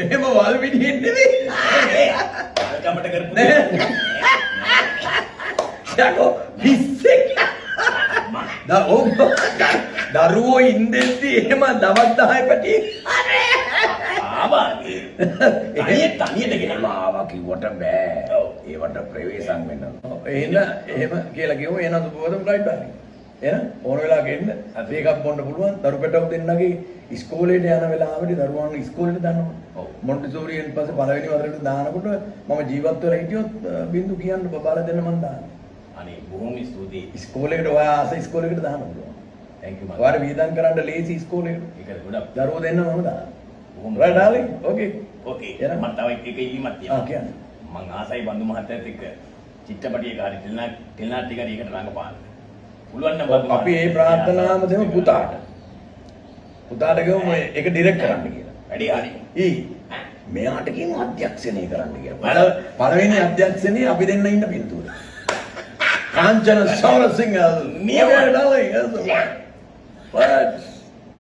එහෙම වල් විදිහෙන් නෙවෙයි. කමට කරපු යකෝ පිස්සෙක්. දරුවෝ ඉඳෙද්දි එහෙම දවස් 10 පැටි. ආවා. තනියට ගෙනල්ලා ආවා කිව්වට බෑ. ඒවට ප්‍රවේශම් වෙන්න. එහෙම කියලා කිව්වොත් එහෙනම් සුබවදම් රයිට් බෑ. එහෙනම් ඕන වෙලාවක එන්න මේකක් බොන්න පුළුවන්. දරු පැටව දෙන්නගේ ඉස්කෝලේට යන වෙලාවෙදී දරුවන් ඉස්කෝලේට දානවා. ඔව්. මොන්ටිසෝරියෙන් පස්සේ පළවෙනි වසරේට දානකොට මම ජීවත් වෙලා හිටියොත් බින්දු කියන්න බබාලා දෙන්න මම දානවා. අනේ බොහොම ස්තුතියි. ඉස්කෝලේකට ඔයා ආස ඉස්කෝලේකට දාන්න පුළුවන්. Thank you මම. ඔයාලා වියදම් කරන්න ලේසි ඉස්කෝලේකට. ඒක ගොඩක්. දරුවෝ දෙන්න මම දානවා. බොහොම right darling. Okay. ඕකේ. එහෙනම් මම තව එක ඉල්ලීමක් තියෙනවා. කියන්න. මං ආසයි බඳු මහත්තයත් එක්ක චිත්‍රපටියක හරි ටෙලිනාට්‍යයක හරි එකට රඟපාන්න. පුළුවන් නම් බඳු අපි මේ ප්‍රාර්ථනාවම දෙමු පුතාට. පුතාට ගමු ඒක ඩිරෙක්ට් කරන්න කියලා. වැඩි හරි. මෙයාට කියමු අධ්‍යක්ෂණය කරන්න කියලා. පළවෙනි අධ්‍යක්ෂණේ අපි දෙන්න ඉන්න පින්තූර. කාංචන සමරසිංහ. නියම. darling. But